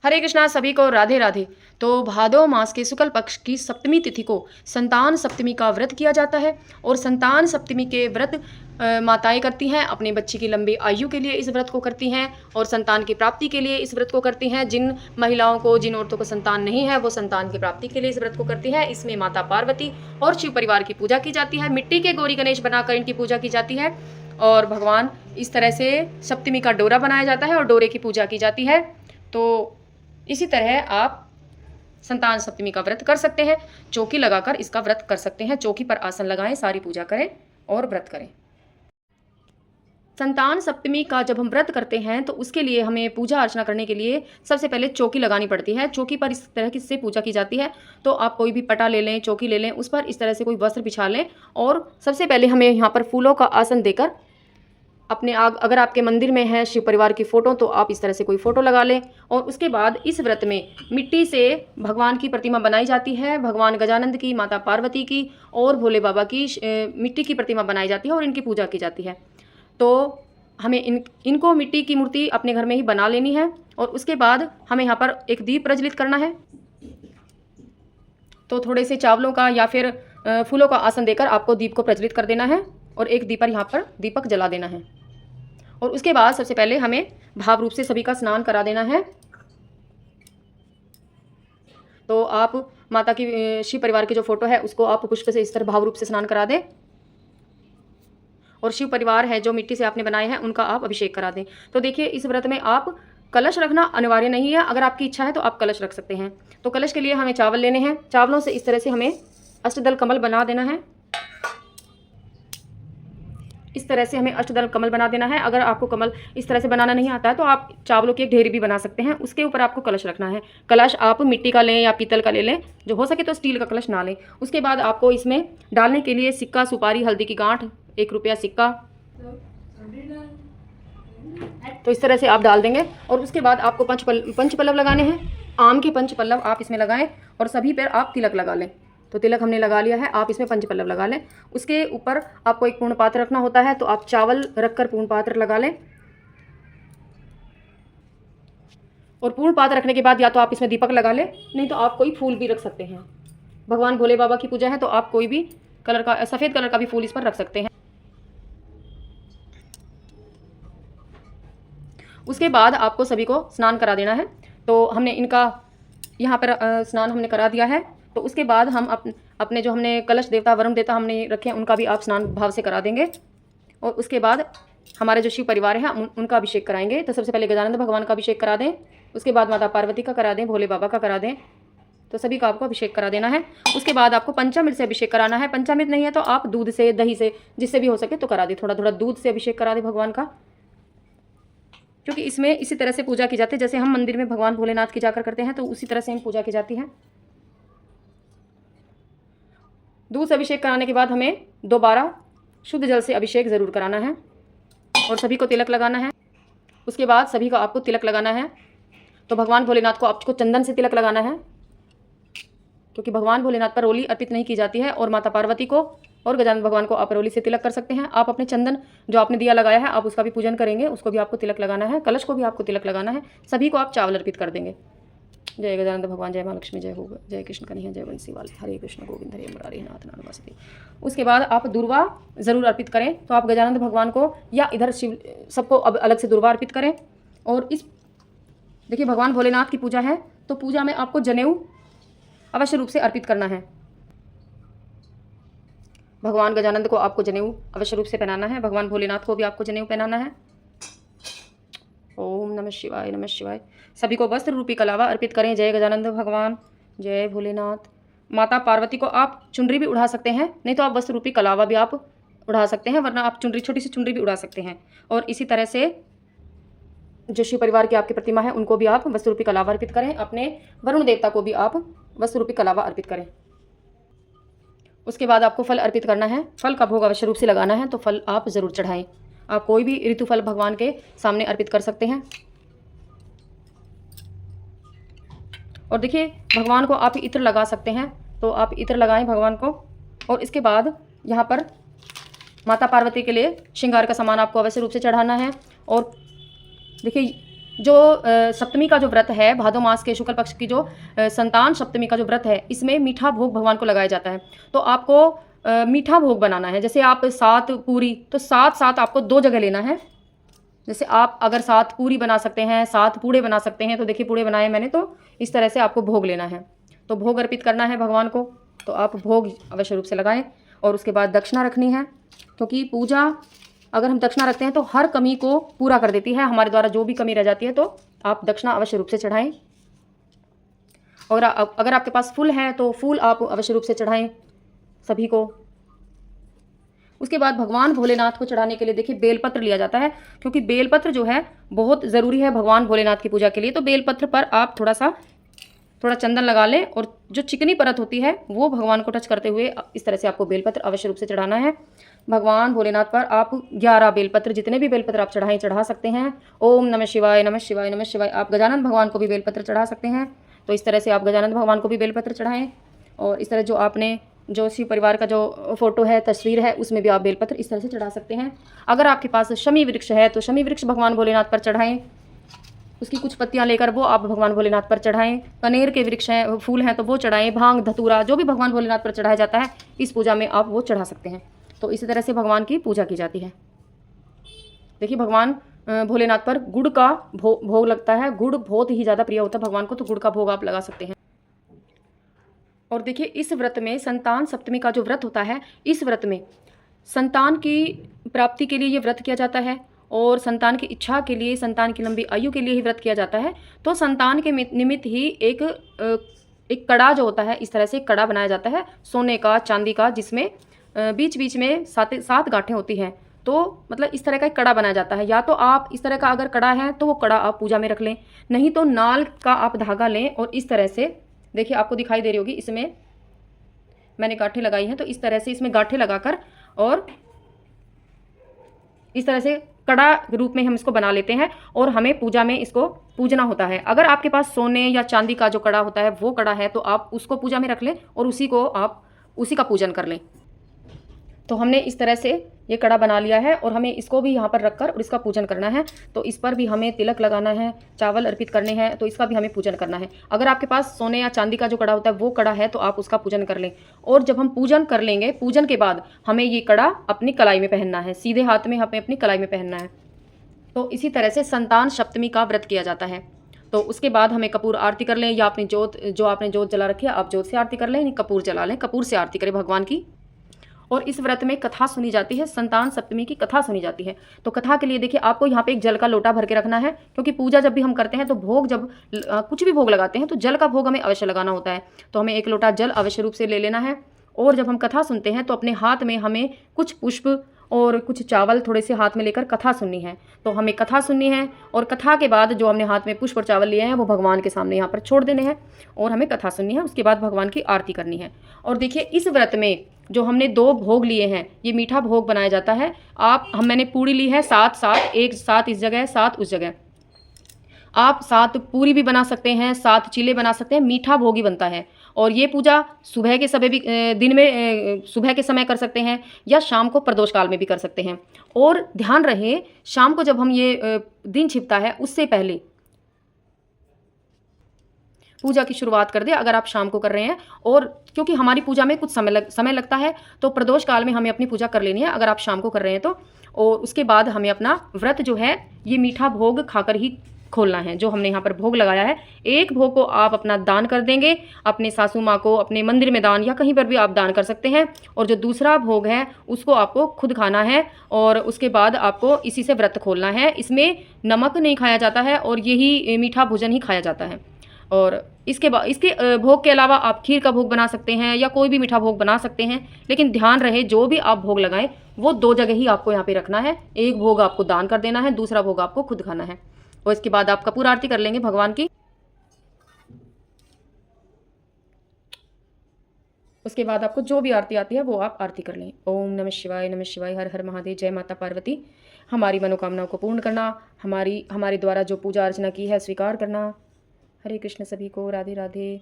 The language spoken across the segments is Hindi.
हरे कृष्णा, सभी को राधे राधे। तो भादो मास के शुक्ल पक्ष की सप्तमी तिथि को संतान सप्तमी का व्रत किया जाता है और संतान सप्तमी के व्रत माताएं करती हैं अपने बच्चे की लंबी आयु के लिए इस व्रत को करती हैं और संतान की प्राप्ति के लिए इस व्रत को करती हैं। जिन महिलाओं को, जिन औरतों को संतान नहीं है, वो संतान की प्राप्ति के लिए इस व्रत को करती हैं। इसमें माता पार्वती और शिव परिवार की पूजा की जाती है। मिट्टी के गौरी गणेश बनाकर इनकी पूजा की जाती है और भगवान इस तरह से सप्तमी का डोरा बनाया जाता है और डोरे की पूजा की जाती है। तो इसी तरह आप संतान सप्तमी का व्रत कर सकते हैं। चौकी लगाकर इसका व्रत कर सकते हैं। चौकी पर आसन लगाएं, सारी पूजा करें और व्रत करें। संतान सप्तमी का जब हम व्रत करते हैं तो उसके लिए हमें पूजा अर्चना करने के लिए सबसे पहले चौकी लगानी पड़ती है। चौकी पर इस तरह की से पूजा की जाती है। तो आप कोई भी पटा ले लें, चौकी ले लें, उस पर इस तरह से कोई वस्त्र बिछा लें और सबसे पहले हमें यहाँ पर फूलों का आसन देकर अपने अगर आपके मंदिर में है शिव परिवार की फ़ोटो तो आप इस तरह से कोई फ़ोटो लगा लें। और उसके बाद इस व्रत में मिट्टी से भगवान की प्रतिमा बनाई जाती है। भगवान गजानंद की, माता पार्वती की और भोले बाबा की मिट्टी की प्रतिमा बनाई जाती है और इनकी पूजा की जाती है। तो हमें इनको मिट्टी की मूर्ति अपने घर में ही बना लेनी है और उसके बाद हमें यहाँ पर एक दीप प्रज्वलित करना है। तो थोड़े से चावलों का या फिर फूलों का आसन देकर आपको दीप को प्रज्वलित कर देना है और एक दीप पर यहाँ पर दीपक जला देना है। और उसके बाद सबसे पहले हमें भाव रूप से सभी का स्नान करा देना है। तो आप माता की, शिव परिवार की जो फोटो है उसको आप पुष्प से इस तरह भाव रूप से स्नान करा दें और शिव परिवार है जो मिट्टी से आपने बनाए हैं उनका आप अभिषेक करा दें। तो देखिए, इस व्रत में आप कलश रखना अनिवार्य नहीं है। अगर आपकी इच्छा है तो आप कलश रख सकते हैं। तो कलश के लिए हमें चावल लेने हैं। चावलों से इस तरह से हमें अष्टदल कमल बना देना है। इस तरह से हमें अष्टदल कमल बना देना है। अगर आपको कमल इस तरह से बनाना नहीं आता है तो आप चावलों की एक ढेरी भी बना सकते हैं। उसके ऊपर आपको कलश रखना है। कलश आप मिट्टी का लें या पीतल का ले लें, जो हो सके तो स्टील का कलश ना लें। उसके बाद आपको इसमें डालने के लिए सिक्का, सुपारी, हल्दी की गांठ, 1 रुपया सिक्का, तो इस तरह से आप डाल देंगे। और उसके बाद आपको पंचपल्लव लगाने हैं। आम के पंचपल्लव आप इसमें लगाएं और सभी पर आप तिलक लगा लें। तो तिलक हमने लगा लिया है, आप इसमें पंचपल्लव लगा लें। उसके ऊपर आपको एक पूर्ण पात्र रखना होता है, तो आप चावल रखकर पूर्ण पात्र लगा लें। और पूर्ण पात्र रखने के बाद या तो आप इसमें दीपक लगा लें, नहीं तो आप कोई फूल भी रख सकते हैं। भगवान भोले बाबा की पूजा है तो आप कोई भी कलर का, सफ़ेद कलर का भी फूल इस पर रख सकते हैं। उसके बाद आपको सभी को स्नान करा देना है। तो हमने इनका यहाँ पर स्नान हमने करा दिया है। तो उसके बाद हम अपने जो हमने कलश देवता, वरुण देवता हमने रखे हैं, उनका भी आप स्नान भाव से करा देंगे। और उसके बाद हमारे जो शिव परिवार है उनका अभिषेक कराएंगे। तो सबसे पहले गजानंद भगवान का अभिषेक करा दें, उसके बाद माता पार्वती का करा दें, भोले बाबा का करा दें। तो सभी का आपको अभिषेक करा देना है। उसके बाद आपको पंचामृत से अभिषेक कराना है। पंचामृत नहीं है तो आप दूध से, दही से, जिससे भी हो सके तो करा दें। थोड़ा थोड़ा दूध से अभिषेक करा दें भगवान का, क्योंकि इसमें इसी तरह से पूजा की जाती है जैसे हम मंदिर में भगवान भोलेनाथ की जाकर करते हैं, तो उसी तरह से हम पूजा की जाती है। दूध से अभिषेक कराने के बाद हमें दोबारा शुद्ध जल से अभिषेक ज़रूर कराना है और सभी को तिलक लगाना है। उसके बाद सभी को आपको तिलक लगाना है। तो भगवान भोलेनाथ को आपको चंदन से तिलक लगाना है, क्योंकि भगवान भोलेनाथ पर रोली अर्पित नहीं की जाती है। और माता पार्वती को और गजानन भगवान को आप रोली से तिलक कर सकते हैं। आप अपने चंदन जो आपने दिया लगाया है आप उसका भी पूजन करेंगे, उसको भी आपको तिलक लगाना है। कलश को भी आपको तिलक लगाना है। सभी को आप चावल अर्पित कर देंगे। जय गजानंद भगवान, जय माँ लक्ष्मी, जय हो, जय कृष्ण कन्हैया, जय बंसी वाले, हरे कृष्ण गोविंद हरे मुरारी नाथ नाम। उसके बाद आप दुर्वा ज़रूर अर्पित करें। तो आप गजानंद भगवान को या इधर शिव सबको अब अलग से दुर्वा अर्पित करें। और इस देखिए, भगवान भोलेनाथ की पूजा है तो पूजा में आपको जनेऊ अवश्य रूप से अर्पित करना है। भगवान गजानंद को आपको जनेऊ अवश्य रूप से पहनाना है। भगवान भोलेनाथ को भी आपको जनेऊ पहनाना है। ओम नमः शिवाय, नमः शिवाय। सभी को वस्त्र रूपी कलावा अर्पित करें। जय गजानंद भगवान, जय भोलेनाथ। माता पार्वती को आप चुनरी भी उड़ा सकते हैं, नहीं तो आप वस्त्र रूपी कलावा भी आप उड़ा सकते हैं, वरना आप चुनरी, छोटी सी चुनरी भी उड़ा सकते हैं। और इसी तरह से जो शिव परिवार की आपकी प्रतिमा है उनको भी आप वस्त्र रूपी कलावा अर्पित करें। अपने वरुण देवता को भी आप वस्त्र रूपी कलावा अर्पित करें। उसके बाद आपको फल अर्पित करना है। फल का भोग अवश्य रूप से लगाना है, तो फल आप ज़रूर चढ़ाएं। आप कोई भी ऋतु फल भगवान के सामने अर्पित कर सकते हैं। और देखिए, भगवान को आप इत्र लगा सकते हैं, तो आप इत्र लगाएं भगवान को। और इसके बाद यहाँ पर माता पार्वती के लिए श्रृंगार का सामान आपको अवश्य रूप से चढ़ाना है। और देखिए, जो सप्तमी का जो व्रत है, भादो मास के शुक्ल पक्ष की जो संतान सप्तमी का जो व्रत है, इसमें मीठा भोग भगवान को लगाया जाता है। तो आपको मीठा भोग बनाना है। जैसे आप 7 पूरी, तो 7 आपको 2 जगह लेना है। जैसे आप अगर 7 पूरी बना सकते हैं, 7 पूड़े बना सकते हैं, तो देखिए पूड़े बनाए मैंने, तो इस तरह से आपको भोग लेना है। तो भोग अर्पित करना है भगवान को, तो आप भोग अवश्य रूप से लगाएं। और उसके बाद दक्षिणा रखनी है, क्योंकि पूजा अगर हम दक्षिणा रखते हैं तो हर कमी को पूरा कर देती है। हमारे द्वारा जो भी कमी रह जाती है तो आप दक्षिणा अवश्य रूप से चढ़ाएं। और अगर आपके पास फूल है तो फूल आप अवश्य रूप से चढ़ाएं सभी को। उसके बाद भगवान भोलेनाथ को चढ़ाने के लिए देखिए बेलपत्र लिया जाता है, क्योंकि बेलपत्र जो है बहुत ज़रूरी है भगवान भोलेनाथ की पूजा के लिए। तो बेलपत्र पर आप थोड़ा चंदन लगा लें, और जो चिकनी परत होती है वो भगवान को टच करते हुए इस तरह से आपको बेलपत्र अवश्य रूप से चढ़ाना है। भगवान भोलेनाथ पर आप 11 बेलपत्र, जितने भी बेलपत्र आप चढ़ा सकते हैं। ओम नमः शिवाय, नमः शिवाय, नमः शिवाय। आप गजानन भगवान को भी बेलपत्र चढ़ा सकते हैं, तो इस तरह से आप गजानन भगवान को भी बेलपत्र चढ़ाएं। और इस तरह जो आपने जो शिव परिवार का जो फोटो है, तस्वीर है, उसमें भी आप बेलपत्र इस तरह से चढ़ा सकते हैं। अगर आपके पास शमी वृक्ष है तो शमी वृक्ष भगवान भोलेनाथ पर चढ़ाएं, उसकी कुछ पत्तियां लेकर वो आप भगवान भोलेनाथ पर चढ़ाएं। कनेर के वृक्ष हैं, फूल हैं, तो वो चढ़ाएं। भांग धतूरा जो भी भगवान भोलेनाथ पर चढ़ाया जाता है इस पूजा में आप वो चढ़ा सकते हैं। तो इसी तरह से भगवान की पूजा की जाती है। देखिए भगवान भोलेनाथ पर गुड़ का भोग लगता है। गुड़ बहुत ही ज़्यादा प्रिय होता है भगवान को, तो गुड़ का भोग आप लगा सकते हैं। और देखिए इस व्रत में संतान सप्तमी का जो व्रत होता है, इस व्रत में संतान की प्राप्ति के लिए ये व्रत किया जाता है, और संतान की इच्छा के लिए, संतान की लंबी आयु के लिए ही व्रत किया जाता है। तो संतान के निमित्त ही एक कड़ा जो होता है, इस तरह से कड़ा बनाया जाता है सोने का, चांदी का, जिसमें बीच बीच में 7 गांठें होती हैं। तो मतलब इस तरह का एक कड़ा बनाया जाता है। या तो आप इस तरह का अगर कड़ा है तो वो कड़ा आप पूजा में रख लें, नहीं तो नाल का आप धागा लें और इस तरह से, देखिए आपको दिखाई दे रही होगी, इसमें मैंने गांठें लगाई हैं, तो इस तरह से इसमें गांठें लगाकर और इस तरह से कड़ा रूप में हम इसको बना लेते हैं, और हमें पूजा में इसको पूजना होता है। अगर आपके पास सोने या चांदी का जो कड़ा होता है वो कड़ा है तो आप उसको पूजा में रख लें और उसी का पूजन कर लें। तो हमने इस तरह से ये कड़ा बना लिया है, और हमें इसको भी यहाँ पर रखकर और इसका पूजन करना है। तो इस पर भी हमें तिलक लगाना है, चावल अर्पित करने हैं, तो इसका भी हमें पूजन करना है। अगर आपके पास सोने या चांदी का जो कड़ा होता है वो कड़ा है तो आप उसका पूजन कर लें। और जब हम पूजन कर लेंगे, पूजन के बाद हमें ये कड़ा अपनी कलाई में पहनना है, सीधे हाथ में हमें अपनी कलाई में पहनना है। तो इसी तरह से संतान सप्तमी का व्रत किया जाता है। तो उसके बाद हमें कपूर आरती कर लें, या अपनी आपने जोत जला रखी है आप जोत से आरती कर लें, कपूर जला लें, कपूर से आरती करें भगवान की। और इस व्रत में कथा सुनी जाती है, संतान सप्तमी की कथा सुनी जाती है। तो कथा के लिए देखिए आपको यहाँ पे एक जल का लोटा भर के रखना है, क्योंकि पूजा जब भी हम करते हैं तो भोग, जब कुछ भी भोग लगाते हैं तो जल का भोग हमें अवश्य लगाना होता है। तो हमें एक लोटा जल अवश्य रूप से ले लेना है। और जब हम कथा सुनते हैं तो अपने हाथ में हमें कुछ पुष्प और कुछ चावल थोड़े से हाथ में लेकर कथा सुननी है। तो हमें कथा सुननी है, और कथा के बाद जो हमने हाथ में पुष्प और चावल लिए हैं वो भगवान के सामने यहाँ पर छोड़ देने हैं, और हमें कथा सुननी है। उसके बाद भगवान की आरती करनी है। और देखिए इस व्रत में जो हमने 2 भोग लिए हैं, ये मीठा भोग बनाया जाता है। मैंने पूड़ी ली है 7 एक 7 इस जगह, 7 उस जगह। आप 7 पूरी भी बना सकते हैं, 7 चीले बना सकते हैं, मीठा भोग ही बनता है। और ये पूजा सुबह के समय भी, दिन में सुबह के समय कर सकते हैं, या शाम को प्रदोष काल में भी कर सकते हैं। और ध्यान रहे, शाम को जब हम ये दिन छिपता है उससे पहले पूजा की शुरुआत कर दे, अगर आप शाम को कर रहे हैं। और क्योंकि हमारी पूजा में कुछ समय लगता है, तो प्रदोष काल में हमें अपनी पूजा कर लेनी है अगर आप शाम को कर रहे हैं तो। और उसके बाद हमें अपना व्रत जो है ये मीठा भोग खाकर ही खोलना है। जो हमने यहाँ पर भोग लगाया है, एक भोग को आप अपना दान कर देंगे, अपने सासू माँ को, अपने मंदिर में दान, या कहीं पर भी आप दान कर सकते हैं। और जो दूसरा भोग है उसको आपको खुद खाना है, और उसके बाद आपको इसी से व्रत खोलना है। इसमें नमक नहीं खाया जाता है, और यही मीठा भोजन ही खाया जाता है। और इसके भोग के अलावा आप खीर का भोग बना सकते हैं, या कोई भी मीठा भोग बना सकते हैं। लेकिन ध्यान रहे, जो भी आप भोग लगाएं वो 2 जगह ही आपको यहाँ पे रखना है। एक भोग आपको दान कर देना है, दूसरा भोग आपको खुद खाना है। और इसके बाद आप कपूर आरती कर लेंगे भगवान की। उसके बाद आपको जो भी आरती आती है वो आप आरती कर लें। ओम नमः शिवाय, नमः शिवाय, हर हर महादेव, जय माता पार्वती। हमारी मनोकामनाओं को पूर्ण करना, हमारे द्वारा जो पूजा अर्चना की है स्वीकार करना। हरे कृष्ण सभी को, राधे राधे।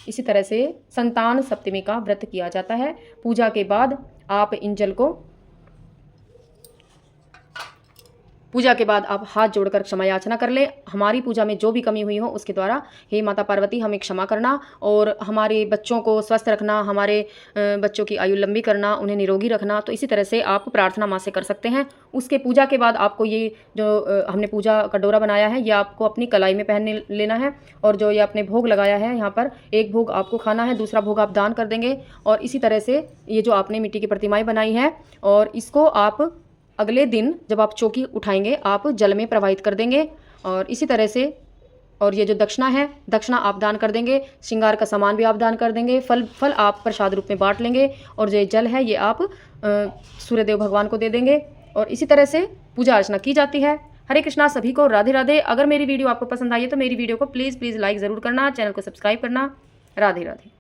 इसी तरह से संतान सप्तमी का व्रत किया जाता है। पूजा के बाद आप इन जल को पूजा के बाद आप हाथ जोड़कर क्षमा याचना कर ले। हमारी पूजा में जो भी कमी हुई हो उसके द्वारा हे माता पार्वती हमें क्षमा करना और हमारे बच्चों को स्वस्थ रखना, हमारे बच्चों की आयु लंबी करना, उन्हें निरोगी रखना। तो इसी तरह से आप प्रार्थना माँ से कर सकते हैं। उसके पूजा के बाद आपको ये जो हमने पूजा का डोरा बनाया है ये आपको अपनी कलाई में पहन लेना है। और जो ये आपने भोग लगाया है यहाँ पर, एक भोग आपको खाना है, दूसरा भोग आप दान कर देंगे। और इसी तरह से ये जो आपने मिट्टी की प्रतिमाएँ बनाई हैं और इसको आप अगले दिन जब आप चौकी उठाएंगे आप जल में प्रवाहित कर देंगे। और इसी तरह से और ये जो दक्षिणा है, दक्षिणा आप दान कर देंगे, श्रृंगार का सामान भी आप दान कर देंगे, फल आप प्रसाद रूप में बांट लेंगे और जो जल है ये आप सूर्यदेव भगवान को दे देंगे। और इसी तरह से पूजा अर्चना की जाती है। हरे कृष्णा, सभी को राधे राधे। अगर मेरी वीडियो आपको पसंद आई है तो मेरी वीडियो को प्लीज़ लाइक ज़रूर करना, चैनल को सब्सक्राइब करना। राधे राधे।